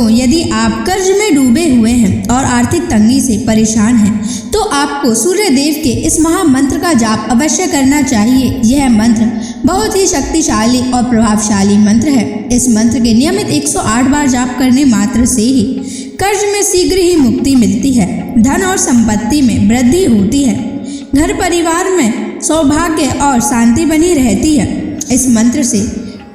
भक्तों, यदि आप कर्ज में डूबे हुए हैं और आर्थिक तंगी से परेशान हैं, तो आपको सूर्य देव के इस महामंत्र का जाप अवश्य करना चाहिए। यह मंत्र बहुत ही शक्तिशाली और प्रभावशाली मंत्र है। इस मंत्र के नियमित 108 बार जाप करने मात्र से ही कर्ज में शीघ्र ही मुक्ति मिलती है, धन और संपत्ति में वृद्धि होती है, घर परिवार में सौभाग्य और शांति बनी रहती है। इस मंत्र से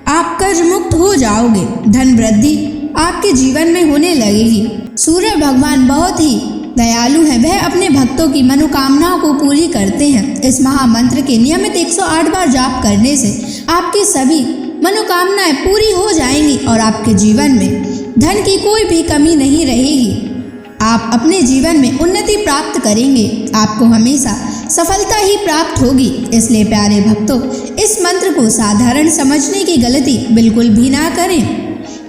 आप कर्ज मुक्त हो जाओगे, धन वृद्धि आपके जीवन में होने लगेगी। सूर्य भगवान बहुत ही दयालु हैं, वह अपने भक्तों की मनोकामनाओं को पूरी करते हैं। इस महामंत्र के नियमित 108 बार जाप करने से आपकी सभी मनोकामनाएं पूरी हो जाएंगी और आपके जीवन में धन की कोई भी कमी नहीं रहेगी। आप अपने जीवन में उन्नति प्राप्त करेंगे, आपको हमेशा सफलता ही प्राप्त होगी। इसलिए प्यारे भक्तों, इस मंत्र को साधारण समझने की गलती बिल्कुल भी ना करें।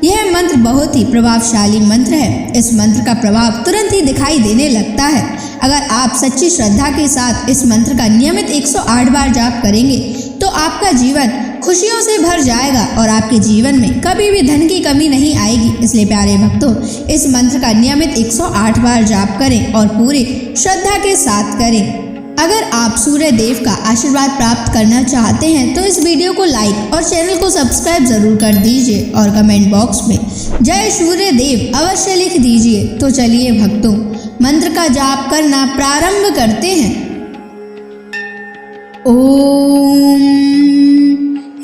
यह मंत्र बहुत ही प्रभावशाली मंत्र है। इस मंत्र का प्रभाव तुरंत ही दिखाई देने लगता है। अगर आप सच्ची श्रद्धा के साथ इस मंत्र का नियमित 108 बार जाप करेंगे तो आपका जीवन खुशियों से भर जाएगा और आपके जीवन में कभी भी धन की कमी नहीं आएगी। इसलिए प्यारे भक्तों, इस मंत्र का नियमित 108 बार जाप करें और पूरी श्रद्धा के साथ करें। अगर आप सूर्य देव का आशीर्वाद प्राप्त करना चाहते हैं तो इस वीडियो को लाइक और चैनल को सब्सक्राइब जरूर कर दीजिए और कमेंट बॉक्स में जय सूर्य देव अवश्य लिख दीजिए। तो चलिए भक्तों, मंत्र का जाप करना प्रारंभ करते हैं। ओम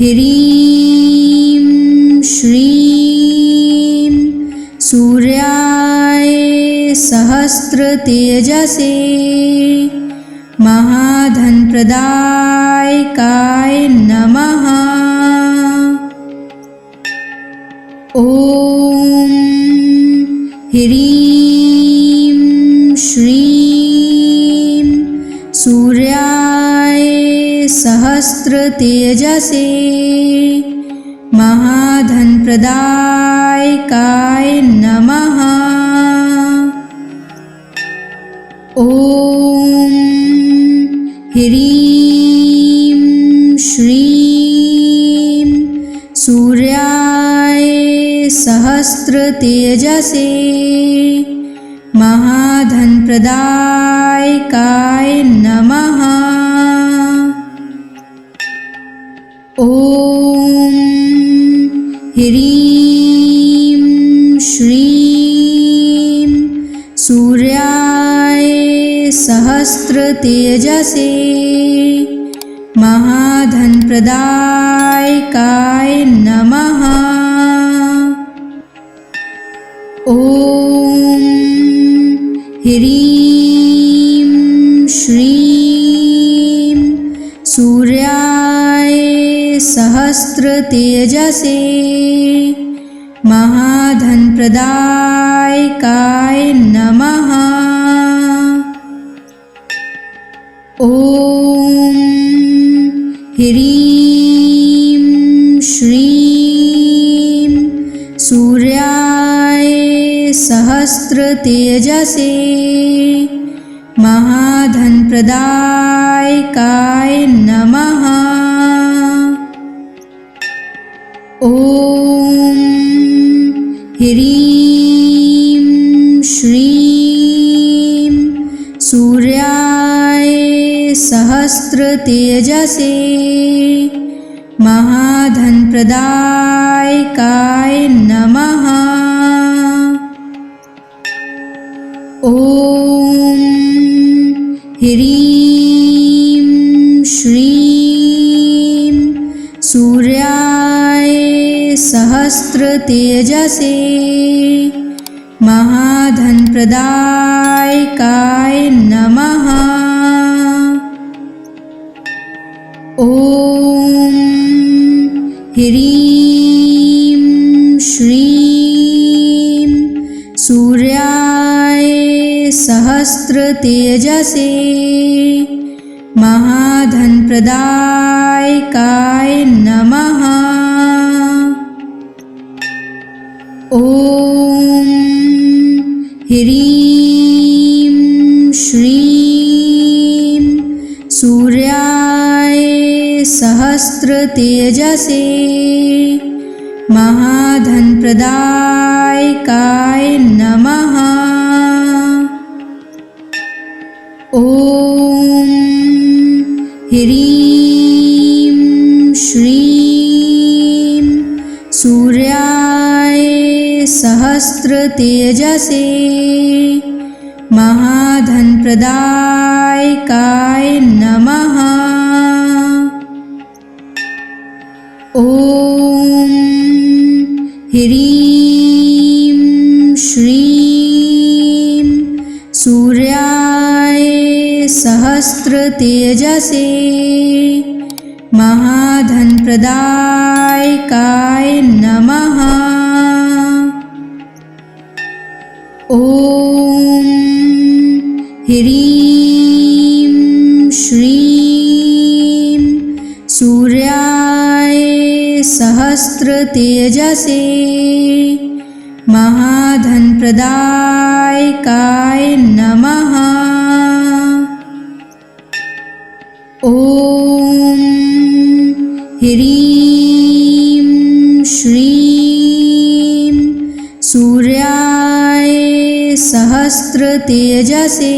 ह्रीं श्रीं सूर्याय सहस्र तेजसे महाधन प्रदायकाय नमः। ओम ह्रीं श्रीं सूर्याय सहस्र तेजसे महाधन प्रदायकाय नमः। ओम ह्रीं श्रीं सूर्याय सहस्र तेजसे महाधन प्रदायकाय नमः। ओम ह्रीं श्रीं सूर्याय सहस्र तेजसे महाधन प्रदायकाय नमः। ओम ह्रीं श्रीं सूर्याय सहस्र तेजसे महाधन प्रदायकाय नमः। ओम ह्रीं श्रीं सूर्याय सहस्र तेजसे महाधन प्रदायकाय नमः। ओम ह्रीं श्रीं सूर्याय सहस्र तेजसे महाधन प्रदायकाय नमः। ओम ह्रीं श्रीं सूर्याय सहस्र तेजसे महाधन प्रदायकाय नमः। ओम ह्रीं श्रीं सूर्याय सहस्र तेजसे महाधन प्रदायकाय नमः। ओम ह्रीं श्रीं सूर्याय सहस्र तेजसे महाधनप्रदायकाय नमः। ॐ ह्रीं श्रीं सूर्याय सहस्रतेजसे महाधनप्रदायकाय नमः। ॐ ह्रीं श्रीं सूर्याय सहस्रतेजसे महाधनप्रदायकाय नमः। ॐ ह्रीं श्रीं सूर्याय सहस्रतेजसे महाधनप्रदायकाय नमः। ॐ ह्रीं श्रीं सूर्याय सहस्रतेजसे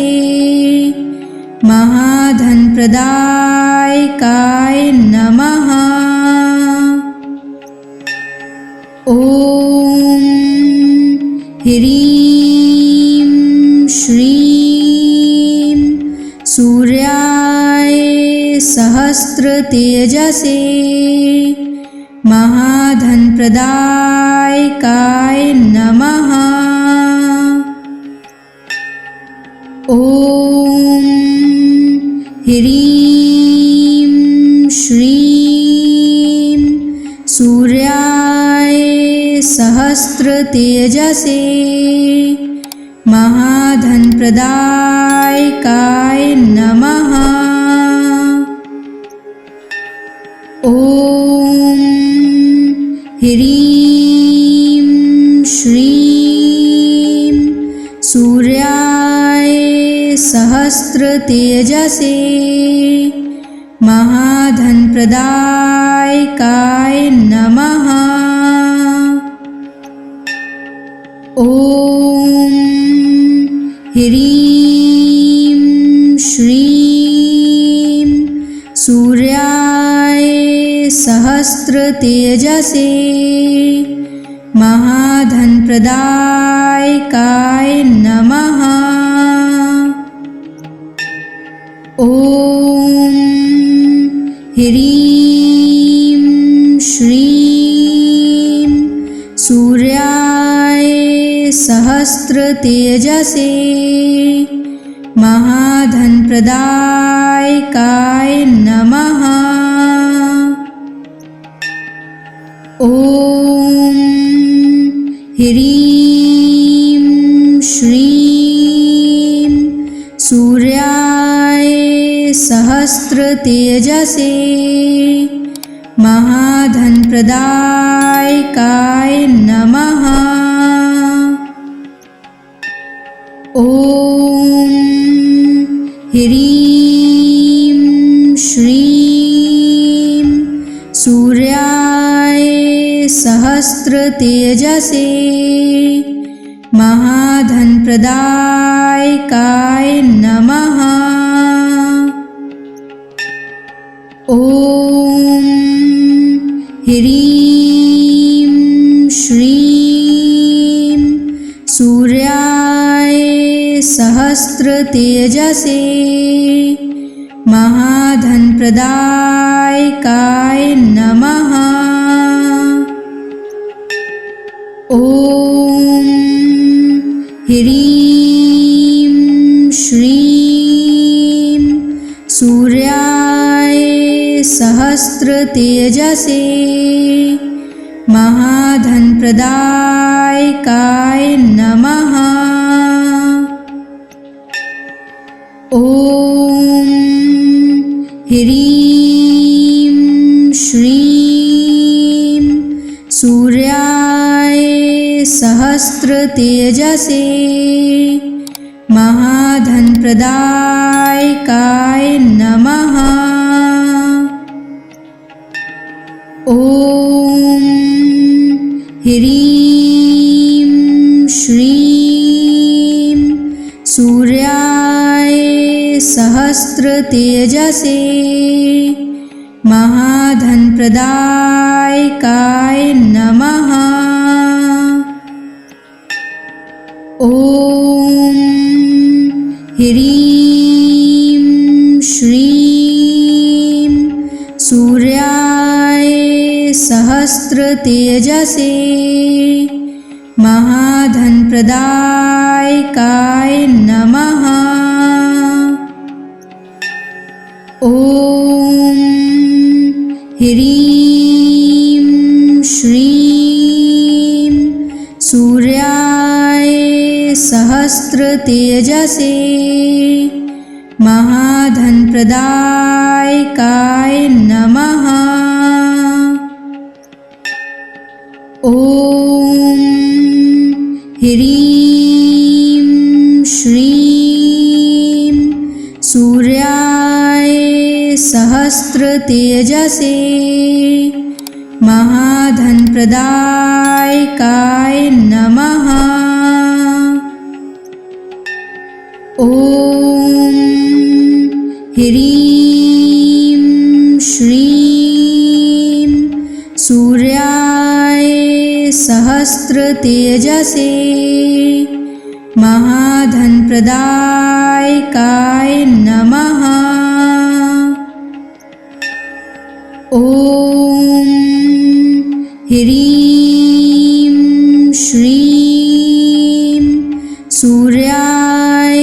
महाधनप्रदायकाय नमः। ॐ ह्रीं श्रीं सूर्याय सहस्रतेजसे महाधनप्रदायकाय नमः। ॐ ह्रीं श्रीं सूर्याय सहस्रतेजसे महाधनप्रदायकाय नमः। ॐ ह्रीं श्रीं सूर्याय सहस्रतेजसे महाधनप्रदायकाय नमः। ॐ ह्रीं श्रीं सूर्याय सहस्रतेजसे महाधनप्रदायकाय नमः। ॐ ह्रीं श्रीं सूर्याय सहस्रतेजसे महाधनप्रदायकाय नमः। ॐ ह्रीं श्रीं सूर्याय सहस्रतेजसे महाधनप्रदायकाय नमः। ॐ ह्रीं श्रीं सूर्याय सहस्रतेजसे महाधनप्रदायकाय नमः। ॐ ह्रीं श्रीं सूर्याय सहस्रतेजसे महाधनप्रदायकाय नमः। ॐ ह्रीं श्रीं सूर्याय सहस्रतेजसे महाधनप्रदायकाय नमः। ॐ ह्रीं श्रीं सूर्याय सहस्रतेजसे महाधनप्रदायकाय नमः। ॐ ह्रीं श्रीं सूर्याय सहस्रतेजसे महाधनप्रदायकाय नमः। ॐ ह्रीं श्रीं सूर्याय सहस्रतेजसे महाधनप्रदायकाय नमः। ॐ ह्रीं श्रीं सूर्याय सहस्रतेजसे महाधनप्रदायकाय नमः। ॐ ह्रीं श्रीं सूर्याय सहस्रतेजसे महाधनप्रदायकाय नमः। ॐ ह्रीं श्रीं सूर्याय सहस्रतेजसे महाधनप्रदायकाय नमः। ॐ ह्रीं श्रीं सूर्याय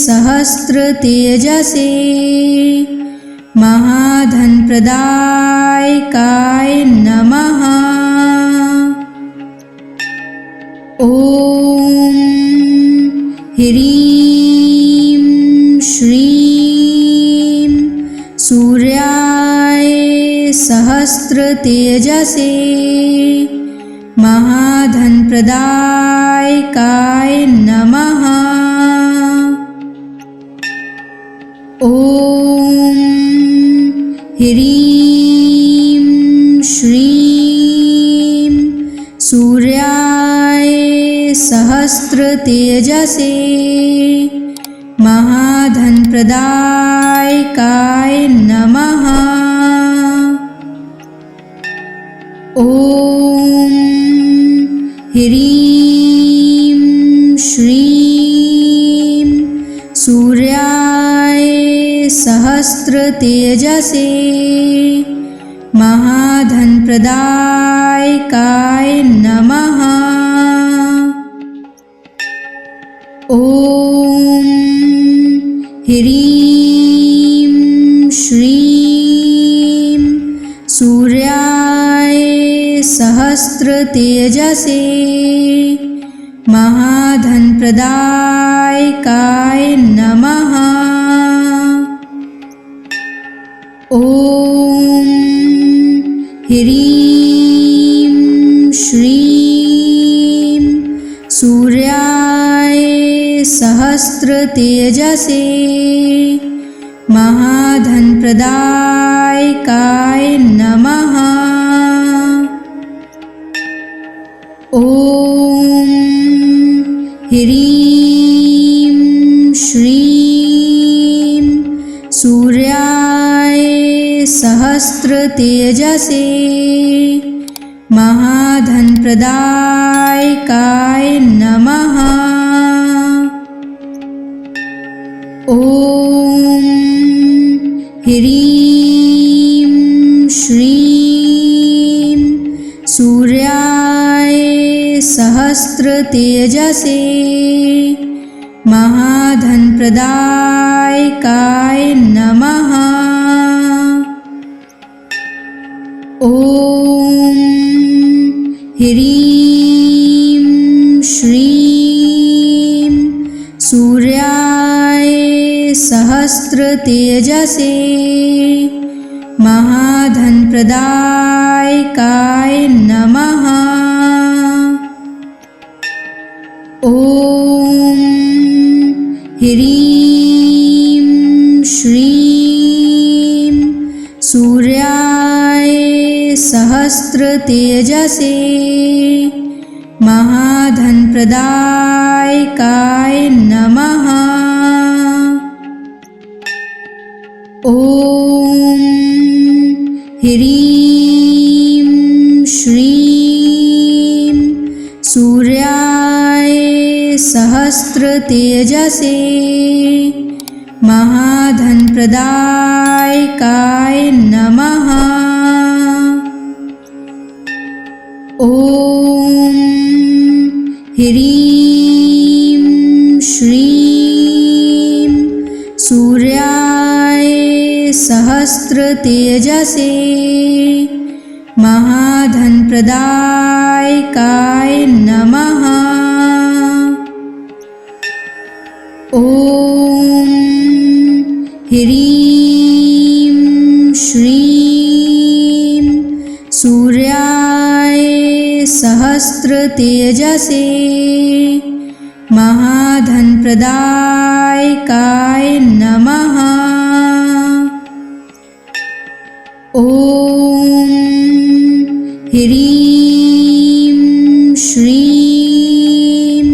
सहस्रतेजसे महाधनप्रदायकाय नमः। ॐ ह्रीं श्रीं सूर्याय सहस्रतेजसे महाधनप्रदायकाय नमः। ॐ ह्रीं श्रीं सूर्याय सहस्रतेजसे महाधनप्रदायकाय नमः। ॐ ह्रीं श्रीं सूर्याय सहस्रतेजसे महाधनप्रदायकाय नमः। ॐ ह्रीं श्रीं सूर्याय सहस्रतेजसे महाधनप्रदायकाय नमः। ॐ ह्रीं श्रीं सूर्याय सहस्रतेजसे महाधनप्रदायकाय नमः। ॐ ह्रीं श्रीं सूर्याय सहस्रतेजसे महाधनप्रदायकाय नमः। ॐ ह्रीं श्रीं सूर्याय सहस्रतेजसे महाधनप्रदायकाय नमः। ॐ ह्रीं श्रीं सूर्याय सहस्रतेजसे महाधनप्रदायकाय नमः। ॐ ह्रीं श्रीं सूर्याय सहस्रतेजसे महाधनप्रदायकाय नमः। ॐ ह्रीं श्रीं सूर्याय सहस्रतेजसे महाधनप्रदायकाय नमः। ॐ ह्रीं श्रीं सूर्याय सहस्रतेजसे महाधनप्रदायकाय नमः। ॐ ह्रीं श्रीं सूर्याय सहस्रतेजसे महाधनप्रदायकाय नमः। ॐ ह्रीं श्रीं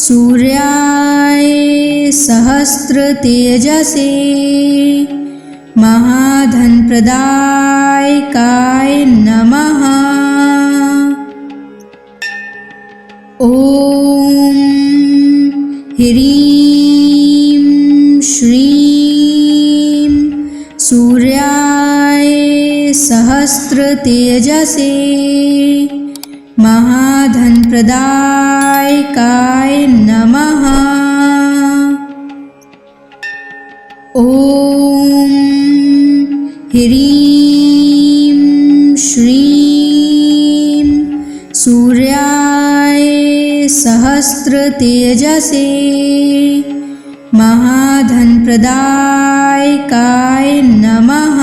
सूर्याय सहस्रतेजसे महाधनप्रदायकाय नमः। ॐ ह्रीं श्रीं सूर्याय सहस्रतेजसे महाधनप्रदायकाय नमः। ॐ ह्रीं श्रीं सूर्याय सहस्रतेजसे महाधनप्रदायकाय नमः।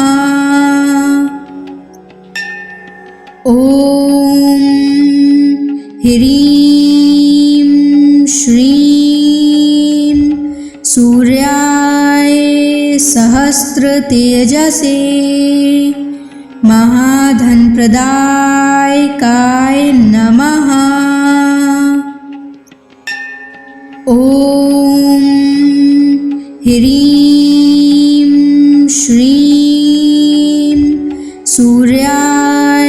ॐ ह्रीं श्रीं सूर्याय सहस्रतेजसे महाधनप्रदायकाय नमः। ॐ ह्रीं श्रीं सूर्याय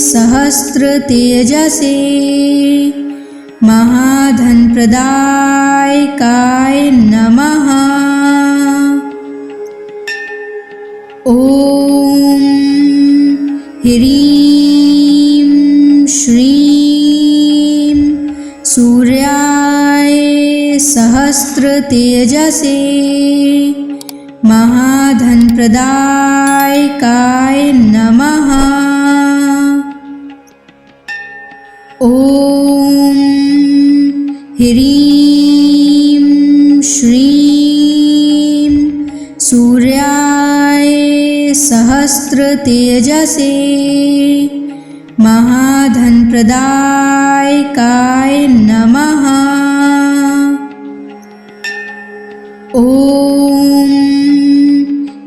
सहस्रतेजसे महाधनप्रदायकाय नमः। ॐ ह्रीं श्रीं सूर्याय सहस्रतेजसे महाधनप्रदायकाय नमः। ॐ ह्रीं श्रीं सूर्याय सहस्रतेजसे महाधनप्रदायकाय नमः। ॐ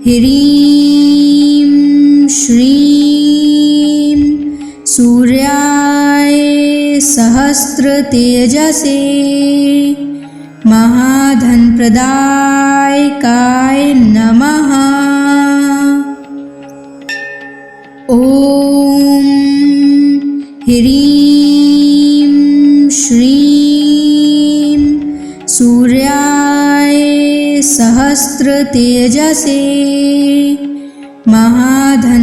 ह्रीं श्रीं सूर्याय सहस्रतेजसे महाधनप्रदायकाय नमः। ॐ ह्रीं श्रीं सूर्याय सहस्रतेजसे महाधनप्रदायकाय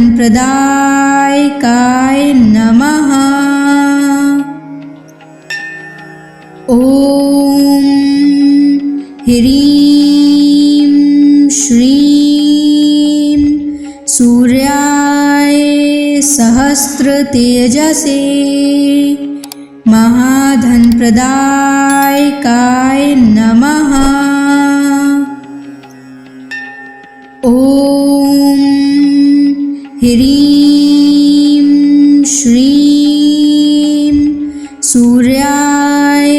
नमः। ॐ ह्रीं श्रीं सूर्याय सहस्रतेजसे महाधनप्रदायकाय नमः। ॐ ह्रीं श्रीं सूर्याय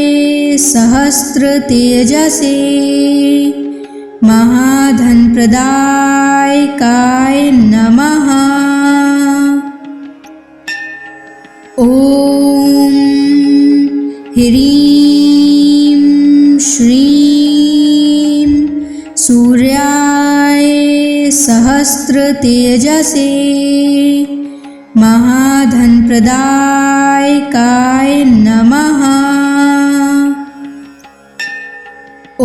सहस्रतेजसे महाधनप्रदायकाय नमः। सहस्रतेजसे महाधनप्रदायकाय नमः। ॐ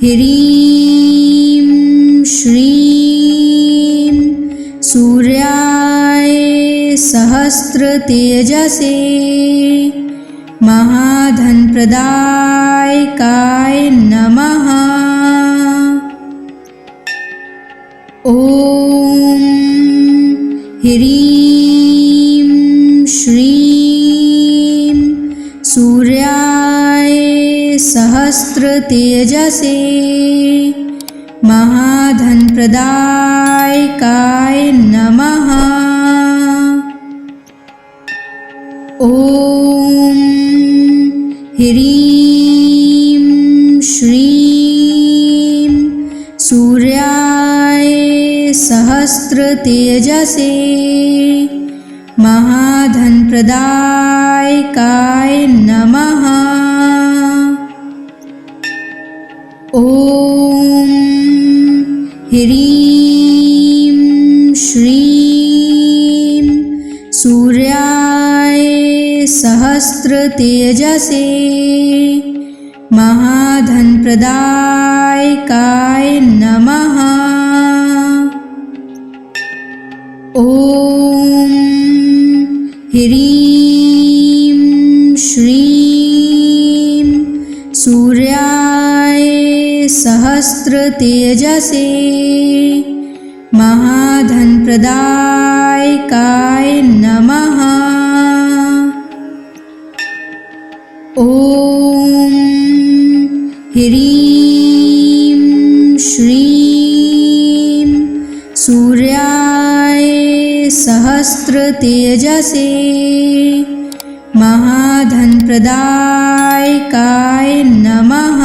ह्रीं श्रीं सूर्याय सहस्रतेजसे महाधनप्रदायकाय नमः। ॐ ह्रीं श्रीं सूर्याय सहस्रतेजसे महाधनप्रदायकाय नमः। ॐ ह्रीं श्रीं सूर्याय सहस्रतेजसे महाधनप्रदायकाय नमः। ॐ ह्रीं श्रीं सूर्याय सहस्रतेजसे महाधनप्रदायकाय नमः। ॐ ह्रीं श्रीं सूर्याय सहस्रतेजसे महाधनप्रदायकाय नमः। ॐ ह्रीं श्रीं सूर्याय सहस्रतेजसे महाधनप्रदायकाय नमः।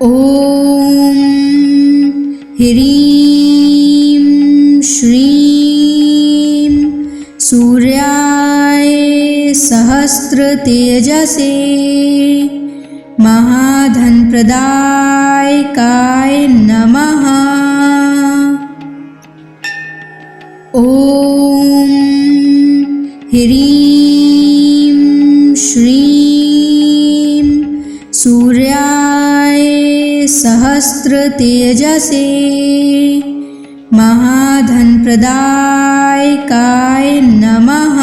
ॐ ह्रीं श्रीं सूर्याय सहस्रतेजसे महाधनप्रदायकाय नमः। ॐ ह्रीं श्रीं सूर्याय सहस्रतेजसे महाधनप्रदायकाय नमः।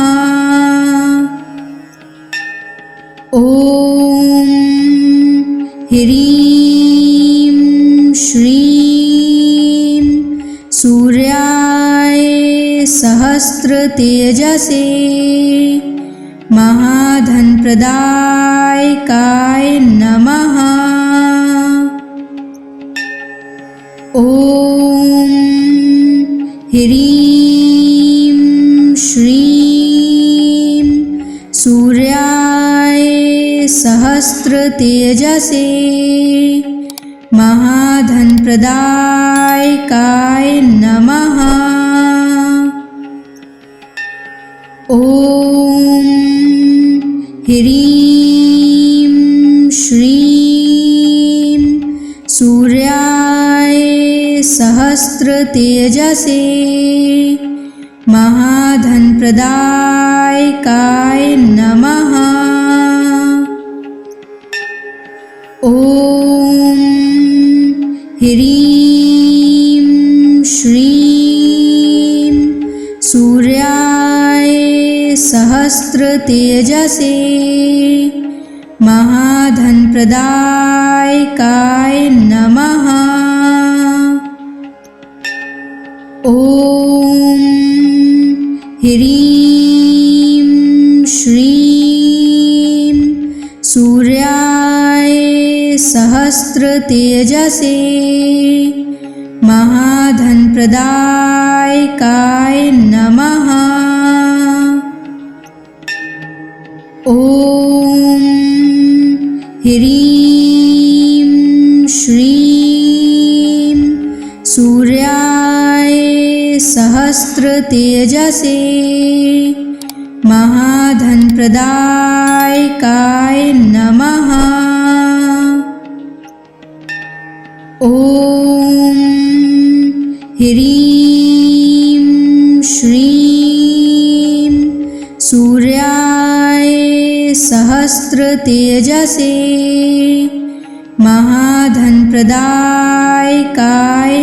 ॐ ह्रीं श्रीं सूर्याय सहस्रतेजसे महाधनप्रदायकाय नमः। ॐ ह्रीं श्रीं सूर्याय सहस्रतेजसे महाधनप्रदायकाय नमः। ॐ ह्रीं श्रीं सूर्याय सहस्रतेजसे महाधनप्रदायकाय नमः। ॐ ह्रीं श्रीं सूर्याय सहस्रतेजसे महाधनप्रदायकाय नमः। ॐ ह्रीं श्रीं सूर्याय सहस्रतेजसे महाधनप्रदायकाय नमः। ॐ ह्रीं श्रीं सूर्याय सहस्रतेजसे महाधनप्रदायकाय नमः। ॐ ह्रीं श्रीं सूर्याय सहस्रतेजसे महाधनप्रदायकाय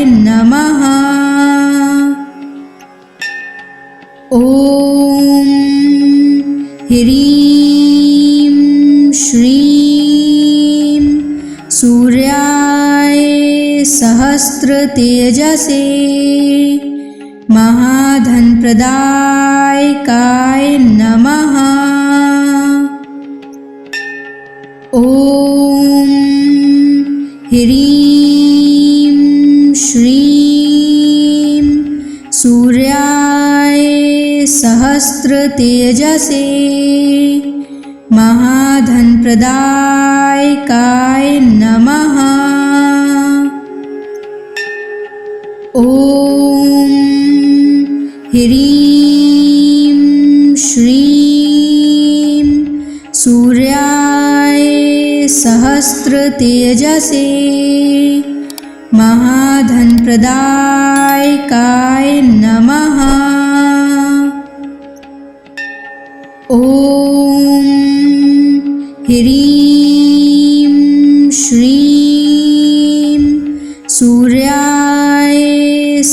नमः। ॐ ह्रीं श्रीं सूर्याय सहस्रतेजसे महाधनप्रदायकाय नमः। ॐ ह्रीं श्रीं सूर्याय सहस्रतेजसे महाधनप्रदायकाय नमः। ॐ ह्रीं श्रीं सूर्याय सहस्रतेजसे महाधनप्रदायकाय नमः। ॐ ह्रीं श्रीं सूर्याय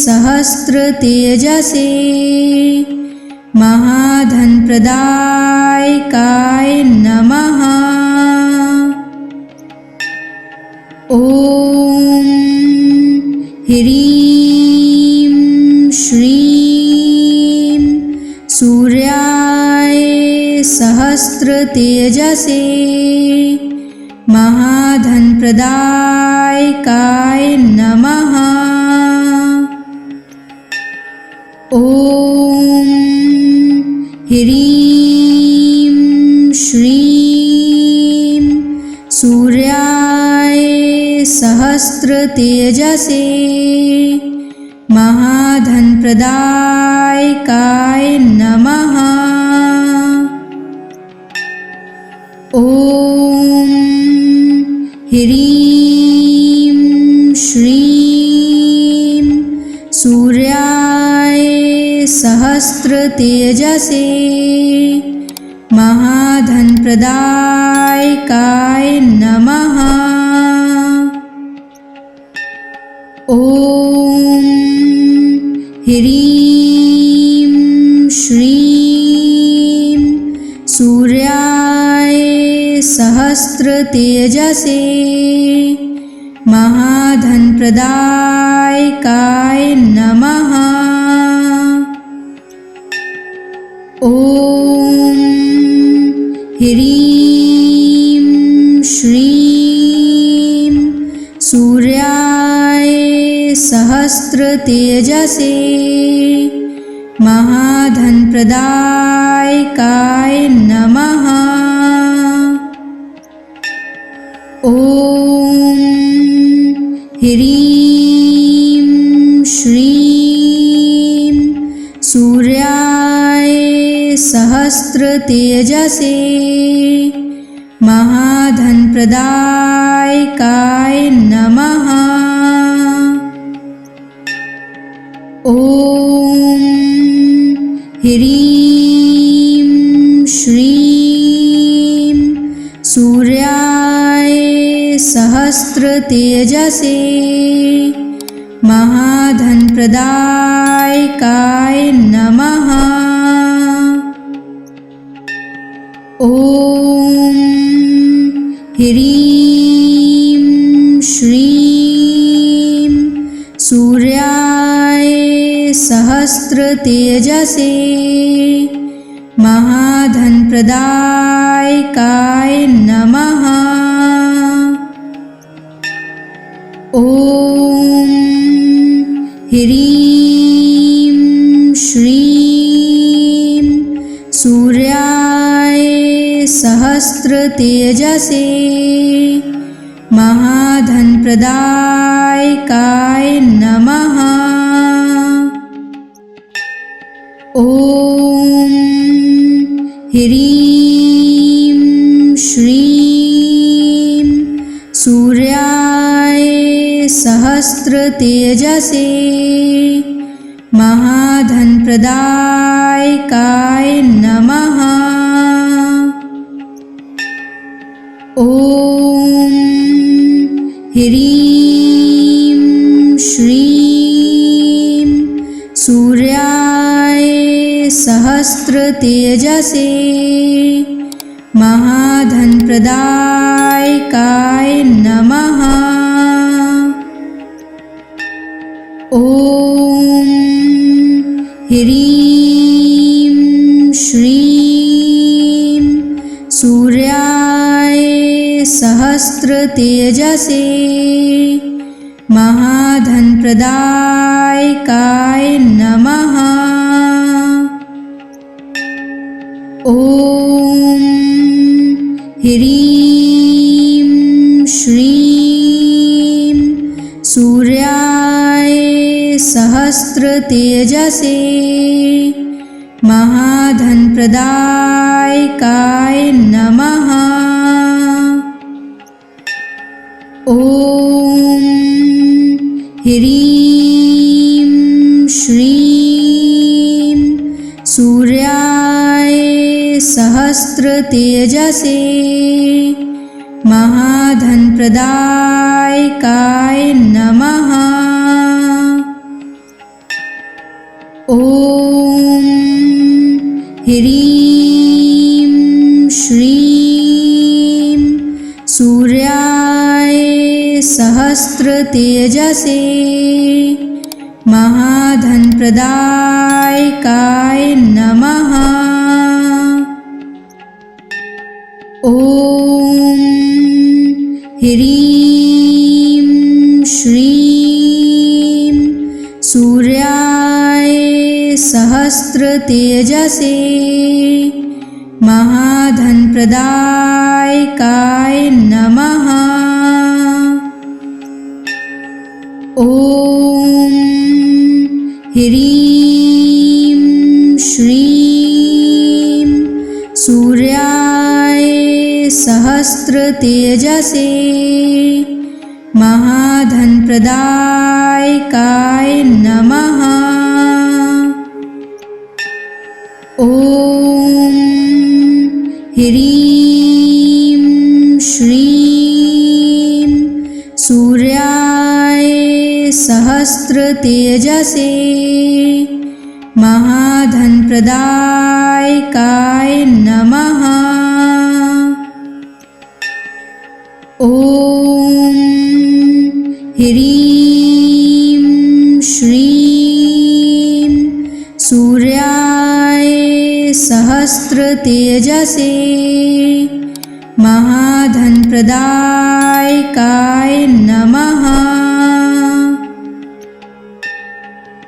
सहस्रतेजसे महाधनप्रदायकाय नमः। ॐ ह्रीं श्रीं सूर्याय सहस्रतेजसे महाधनप्रदायकाय नमः। ॐ ह्रीं श्रीं सूर्याय सहस्रतेजसे महाधनप्रदायकाय नमः। ॐ ह्रीं श्रीं सूर्याय सहस्रतेजसे महाधनप्रदायकाय नमः। ॐ ह्रीं श्रीं सूर्याय सहस्रतेजसे महाधनप्रदायकाय नमः। ॐ ह्रीं श्रीं सूर्याय सहस्रतेजसे महाधनप्रदायकाय नमः। ॐ ह्रीं श्रीं सूर्याय सहस्रतेजसे महाधनप्रदायकाय नमः। ॐ ह्रीं श्रीं सूर्याय सहस्रतेजसे महाधनप्रदायकाय नमः। ॐ ह्रीं श्रीं सूर्याय सहस्रतेजसे महाधनप्रदायकाय नमः। ॐ ह्रीं श्रीं सूर्याय सहस्रतेजसे महाधनप्रदायकाय नमः। ॐ ह्रीं श्रीं सूर्याय सहस्रतेजसे महाधनप्रदायकाय नमः। ॐ ह्रीं श्रीं सूर्याय सहस्रतेजसे महाधनप्रदायकाय नमः। ॐ ह्रीं श्रीं सूर्याय सहस्रतेजसे महाधनप्रदायकाय नमः। ॐ ह्रीं श्रीं सूर्याय सहस्रतेजसे महाधनप्रदायकाय नमः। ॐ ह्रीं श्रीं सूर्याय सहस्रतेजसे महाधनप्रदायकाय नमः। ॐ ह्रीं श्रीं सूर्याय सहस्रतेजसे महाधनप्रदायकाय नमः। ॐ ह्रीं श्रीं सूर्याय सहस्रतेजसे महाधनप्रदायकाय नमः। ॐ ह्रीं श्रीं सूर्याय सहस्रतेजसे महाधनप्रदायकाय नमः। ॐ ह्रीं श्रीं सूर्याय सहस्रतेजसे महाधनप्रदायकाय नमः। ॐ ह्रीं श्रीं सूर्याय सहस्रतेजसे महाधनप्रदायकाय नमः।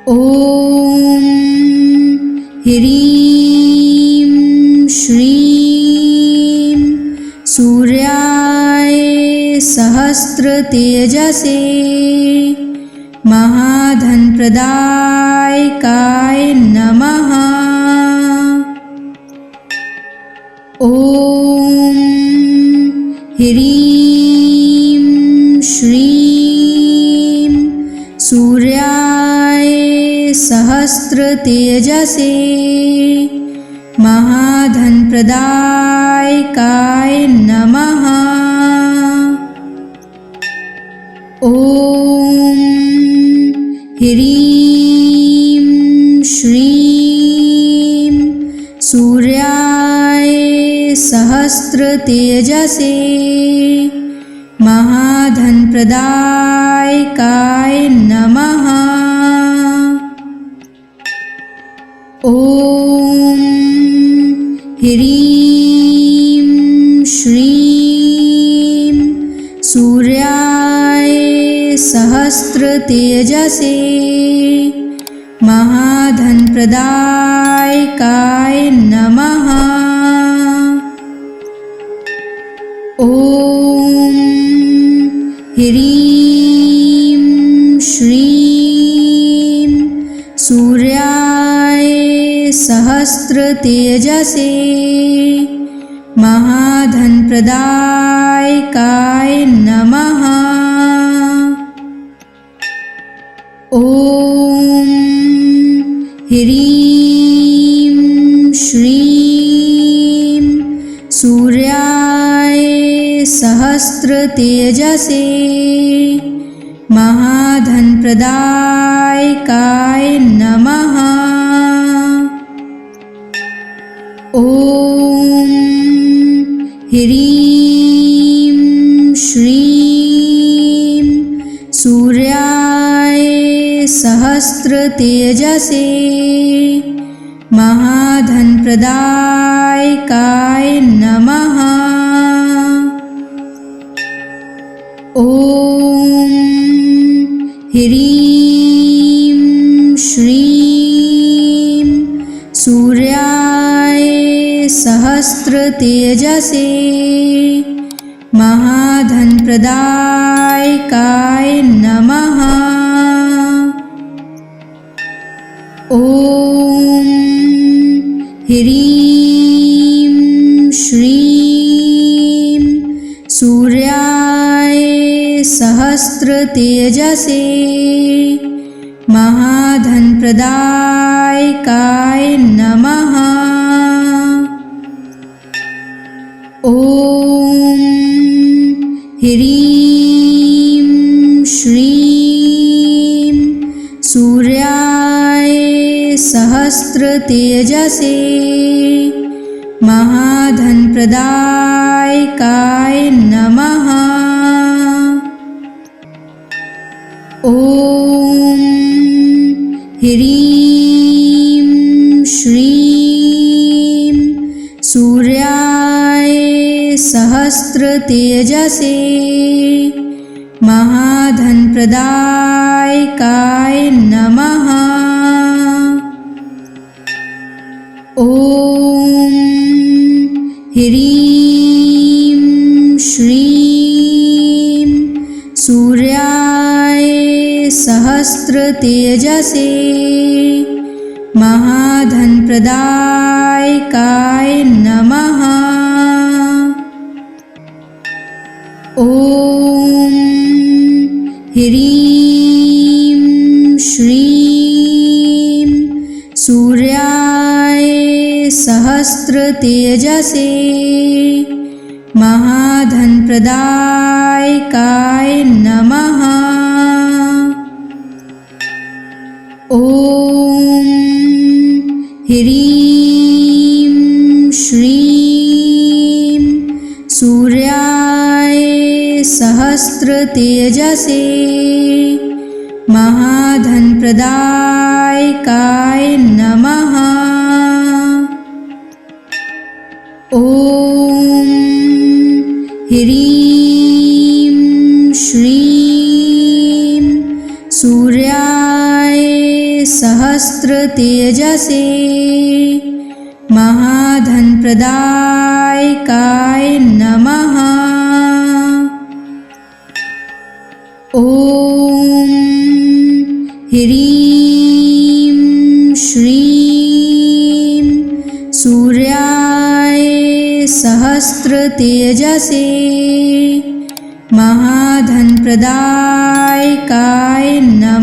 ॐ ह्रीं श्रीं सूर्याय सहस्रतेजसे महाधनप्रदायकाय नमः। ॐ ह्रीं श्रीं सूर्याय सहस्रतेजसे महाधनप्रदायकाय नमः। ॐ ह्रीं श्रीं सूर्याय सहस्रतेजसे महाधनप्रदायकाय नमः। ॐ ह्रीं श्रीं सूर्याय सहस्रतेजसे महाधनप्रदायकाय नमः। ॐ ह्रीं श्रीं सूर्याय सहस्रतेजसे महाधनप्रदायकाय नमः। ॐ ह्रीं श्रीं सूर्याय सहस्रतेजसे महाधनप्रदायकाय नमः। ॐ ह्रीं श्रीं सूर्याय सहस्रतेजसे महाधनप्रदायकाय नमः। ॐ ह्रीं श्रीं सूर्याय सहस्रतेजसे महाधनप्रदायकाय नमः। ॐ ह्रीं श्रीं सूर्याय सहस्रतेजसे महाधनप्रदायकाय नमः। ॐ ह्रीं श्रीं सूर्याय सहस्रतेजसे महाधनप्रदायकाय नमः। ॐ ह्रीं श्रीं सूर्याय सहस्रतेजसे महाधनप्रदायकाय नमः। ॐ ह्रीं श्रीं सूर्याय सहस्रतेजसे महाधनप्रदायकाय नमः। ॐ ह्रीं श्रीं सूर्याय सहस्रतेजसे महाधनप्रदायकाय नमः। ॐ ह्रीं श्रीं सूर्याय सहस्रतेजसे महाधनप्रदायकाय नमः। ॐ ह्रीं श्रीं सूर्याय सहस्रतेजसे महाधनप्रदायकाय नमः। ॐ ह्रीं श्रीं सूर्याय सहस्रतेजसे महाधनप्रदायकाय नमः।